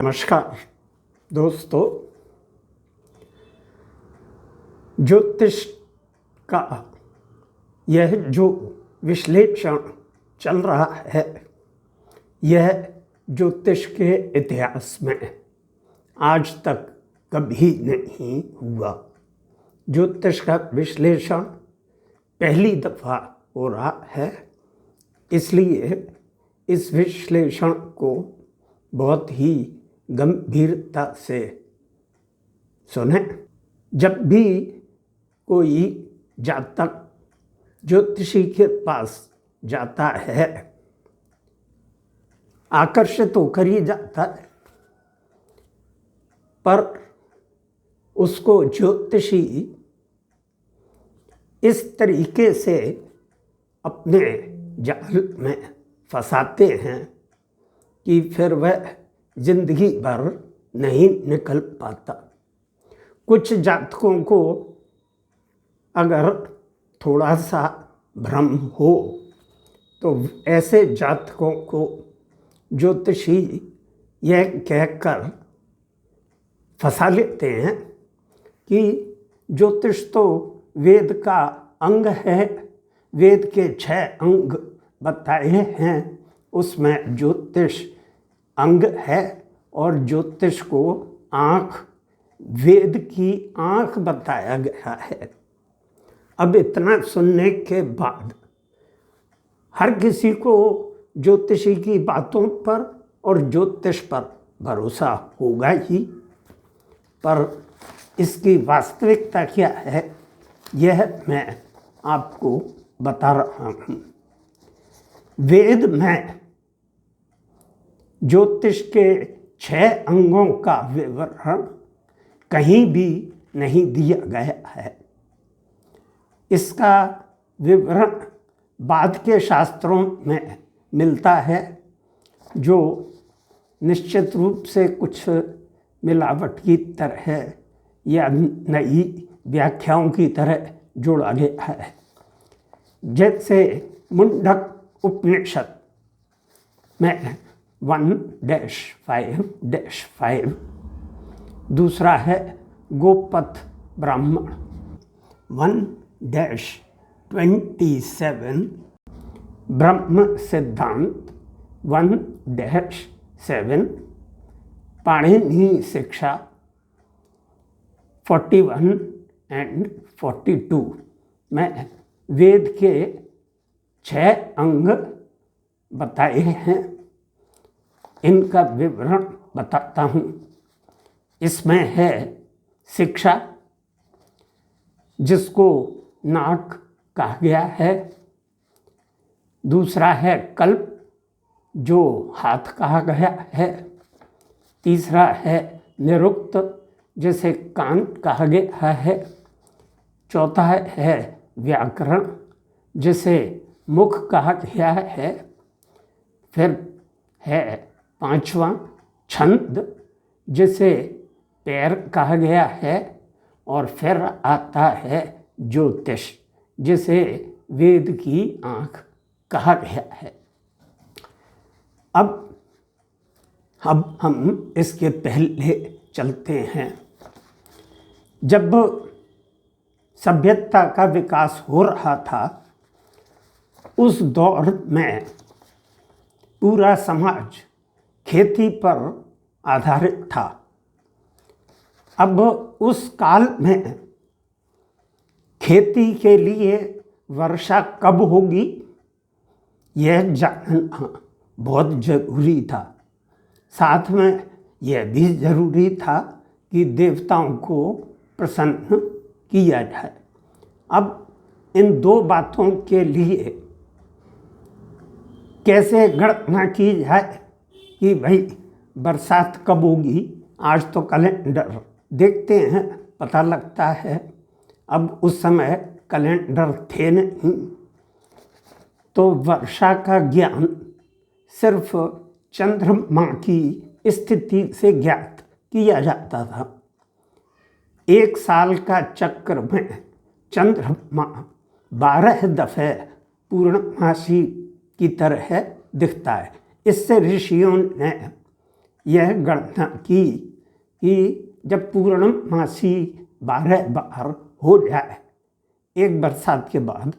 नमस्कार दोस्तों, ज्योतिष का यह जो विश्लेषण चल रहा है, यह ज्योतिष के इतिहास में आज तक कभी नहीं हुआ। ज्योतिष का विश्लेषण पहली दफ़ा हो रहा है, इसलिए इस विश्लेषण को बहुत ही गंभीरता से सुने। जब भी कोई जातक ज्योतिषी के पास जाता है, आकर्षित होकर ही जाता है, पर उसको ज्योतिषी इस तरीके से अपने जाल में फंसाते हैं कि फिर वह जिंदगी भर नहीं निकल पाता। कुछ जातकों को अगर थोड़ा सा भ्रम हो तो ऐसे जातकों को ज्योतिषी यह कहकर फंसा लेते हैं कि ज्योतिष तो वेद का अंग है, वेद के 6 अंग बताए हैं, उसमें ज्योतिष अंग है और ज्योतिष को आँख, वेद की आँख बताया गया है। अब इतना सुनने के बाद हर किसी को ज्योतिषी की बातों पर और ज्योतिष पर भरोसा होगा ही, पर इसकी वास्तविकता क्या है यह मैं आपको बता रहा हूँ। वेद में ज्योतिष के 6 अंगों का विवरण कहीं भी नहीं दिया गया है। इसका विवरण बाद के शास्त्रों में मिलता है, जो निश्चित रूप से कुछ मिलावट की तरह या नई व्याख्याओं की तरह जोड़ा गया है। जैसे मुंडक उपनिषद में 1-5-5, दूसरा है गोपथ ब्राह्मण 1-27, ब्रह्म सिद्धांत 1-7, पाणिनि शिक्षा 41 और 42 में वेद के 6 अंग बताए हैं। इनका विवरण बताता हूँ। इसमें है शिक्षा, जिसको नाक कहा गया है। दूसरा है कल्प, जो हाथ कहा गया है। तीसरा है निरुक्त, जिसे कान कहा गया है। चौथा है व्याकरण, जिसे मुख कहा गया है। फिर है 5वां छंद, जिसे पैर कहा गया है। और फिर आता है ज्योतिष, जिसे वेद की आँख कहा गया है। अब हम इसके पहले चलते हैं। जब सभ्यता का विकास हो रहा था, उस दौर में पूरा समाज खेती पर आधारित था। अब उस काल में खेती के लिए वर्षा कब होगी यह जानना बहुत जरूरी था। साथ में यह भी जरूरी था कि देवताओं को प्रसन्न किया जाए। अब इन 2 बातों के लिए कैसे गणना की जाए कि भाई बरसात कब होगी। आज तो कैलेंडर देखते हैं, पता लगता है। अब उस समय कैलेंडर थे नहीं, तो वर्षा का ज्ञान सिर्फ चंद्रमा की स्थिति से ज्ञात किया जाता था। 1 साल का चक्र में चंद्रमा 12 दफ़े पूर्णमासी की तरह दिखता है। इससे ऋषियों ने यह गणना की कि जब पूर्णमासी 12 बार हो जाए एक बरसात के बाद,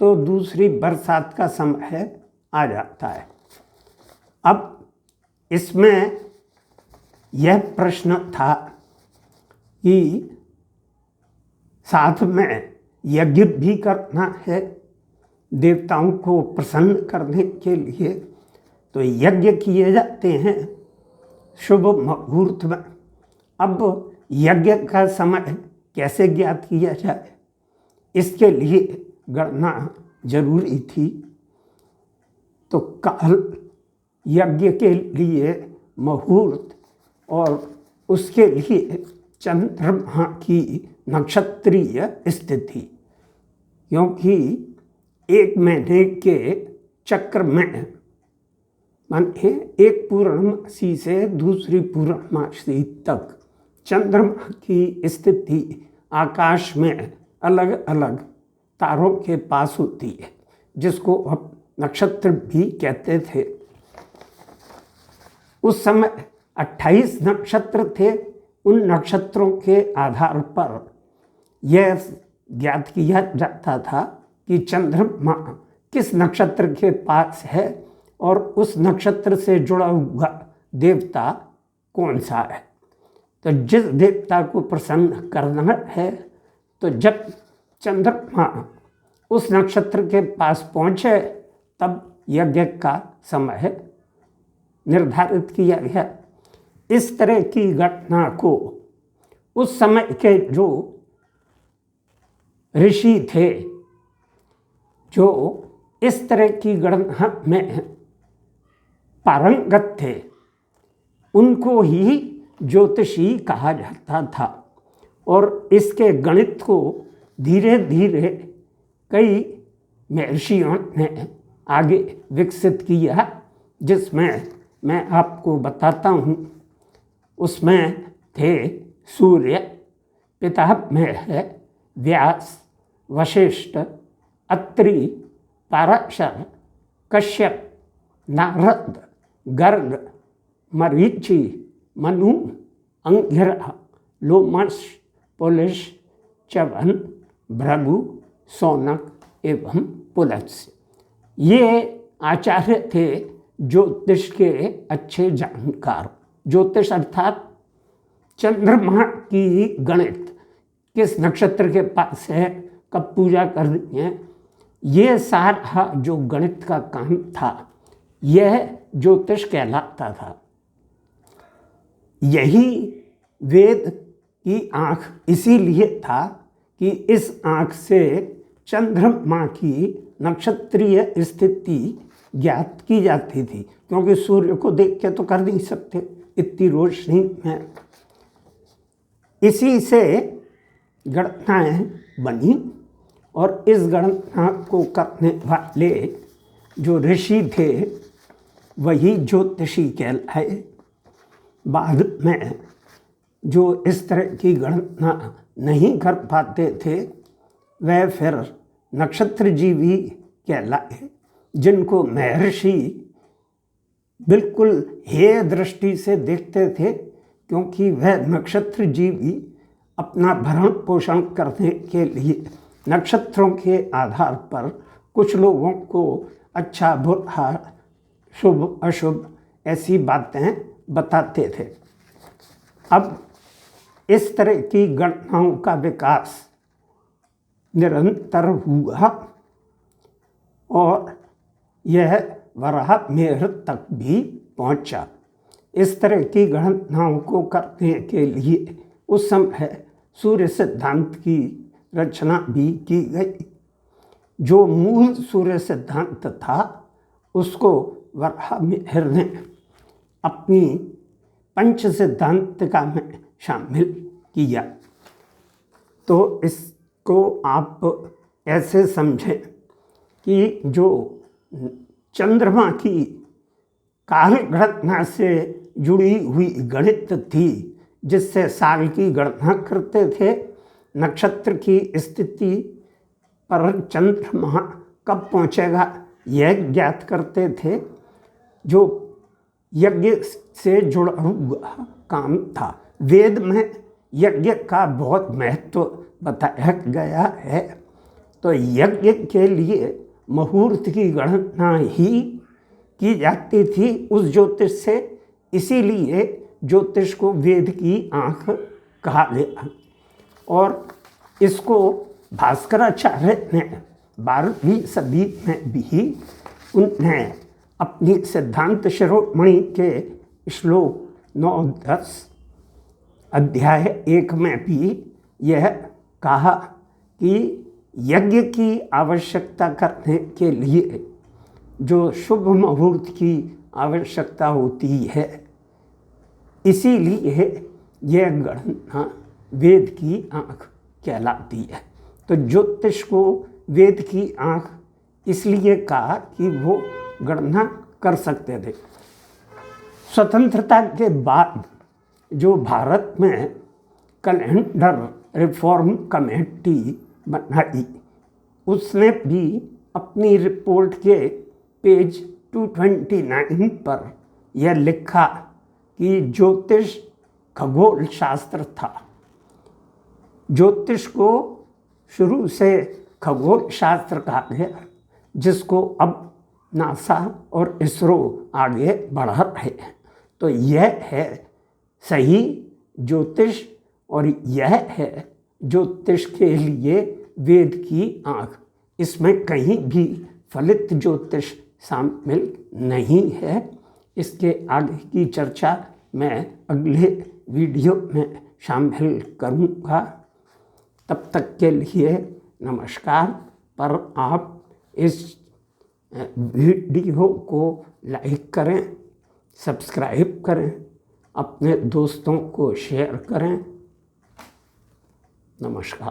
तो दूसरी बरसात का समय आ जाता है। अब इसमें यह प्रश्न था कि साथ में यज्ञ भी करना है देवताओं को प्रसन्न करने के लिए, तो यज्ञ किए जाते हैं शुभ मुहूर्त में। अब यज्ञ का समय कैसे ज्ञात किया जाए, इसके लिए गणना जरूरी थी। तो काल, यज्ञ के लिए मुहूर्त और उसके लिए चंद्रमा की नक्षत्रीय स्थिति, क्योंकि एक महीने के चक्र में माने एक पूर्णमासी से दूसरी पूर्णमासी तक चंद्रमा की स्थिति आकाश में अलग अलग तारों के पास होती है, जिसको अब नक्षत्र भी कहते थे। उस समय 28 नक्षत्र थे। उन नक्षत्रों के आधार पर यह ज्ञात किया जाता था कि चंद्रमा किस नक्षत्र के पास है और उस नक्षत्र से जुड़ा हुआ देवता कौन सा है। तो जिस देवता को प्रसन्न करना है, तो जब चंद्रमा उस नक्षत्र के पास पहुँचे तब यज्ञ का समय निर्धारित किया गया। इस तरह की घटना को उस समय के जो ऋषि थे, जो इस तरह की गणना में पारंगत थे, उनको ही ज्योतिषी कहा जाता था। और इसके गणित को धीरे धीरे कई महर्षियों ने आगे विकसित किया, जिसमें मैं आपको बताता हूँ। उसमें थे सूर्य, पितामह है व्यास, वशिष्ठ, अत्रि, पराशर, कश्यप, नारद, गर्ग, मरीचि, मनु, अंगिरा, लोमश, पुलश, च्यवन, भृगु, शौनक एवं पुलस्त्य। ये आचार्य थे ज्योतिष के अच्छे जानकार। ज्योतिष अर्थात चंद्रमा की गणित, किस नक्षत्र के पास है, कब पूजा करनी है, ये सारा जो गणित का काम था, यह ज्योतिष कहलाता था। यही वेद की आँख इसीलिए था कि इस आँख से चंद्रमा की नक्षत्रीय स्थिति ज्ञात की जाती थी, क्योंकि सूर्य को देख के तो कर नहीं सकते इतनी रोशनी में। इसी से गणनाएं बनी और इस गणना को करने वाले जो ऋषि थे वही ज्योतिषी कहलाए। बाद में जो इस तरह की गणना नहीं कर पाते थे, वह फिर नक्षत्रजीवी कहलाए, जिनको महर्षि बिल्कुल हेय दृष्टि से देखते थे, क्योंकि वह नक्षत्रजीवी अपना भरण पोषण करने के लिए नक्षत्रों के आधार पर कुछ लोगों को अच्छा बुरा, शुभ अशुभ ऐसी बातें बताते थे। अब इस तरह की गणनाओं का विकास निरंतर हुआ और यह वराहमिहिर तक भी पहुंचा। इस तरह की गणनाओं को करने के लिए उस समय सूर्य सिद्धांत की रचना भी की गई। जो मूल सूर्य सिद्धांत था उसको वराहमिहिर ने अपनी पंच सिद्धांतिका में शामिल किया। तो इसको आप ऐसे समझें कि जो चंद्रमा की काल गणना से जुड़ी हुई गणित थी, जिससे साल की गणना करते थे, नक्षत्र की स्थिति पर चंद्रमा कब पहुँचेगा यह ज्ञात करते थे। जो यज्ञ से जुड़ा हुआ काम था। वेद में यज्ञ का बहुत महत्व बताया गया है। तो यज्ञ के लिए मुहूर्त की गणना ही की जाती थी उस ज्योतिष से, इसीलिए ज्योतिष को वेद की आँख कहा गया। और इसको भास्कराचार्य ने 12वीं सदी में भी उन्हें अपनी सिद्धांत शिरोमणि के श्लोक 9-10 अध्याय 1 में भी यह कहा कि यज्ञ की आवश्यकता करने के लिए जो शुभ मुहूर्त की आवश्यकता होती है, इसीलिए यह गणना वेद की आँख कहलाती है। तो ज्योतिष को वेद की आँख इसलिए कहा कि वो गणना कर सकते थे। स्वतंत्रता के बाद जो भारत में कैलेंडर रिफॉर्म कमेटी बनाई, उसने भी अपनी रिपोर्ट के पेज 229 पर यह लिखा कि ज्योतिष खगोल शास्त्र था। ज्योतिष को शुरू से खगोल शास्त्र कहा गया, जिसको अब नासा और इसरो आगे बढ़ा रहे हैं। तो यह है सही ज्योतिष, और यह है ज्योतिष के लिए वेद की आँख। इसमें कहीं भी फलित ज्योतिष शामिल नहीं है। इसके आगे की चर्चा मैं अगले वीडियो में शामिल करूँगा। तब तक के लिए नमस्कार। पर आप इस वीडियो को लाइक करें, सब्सक्राइब करें, अपने दोस्तों को शेयर करें। नमस्कार।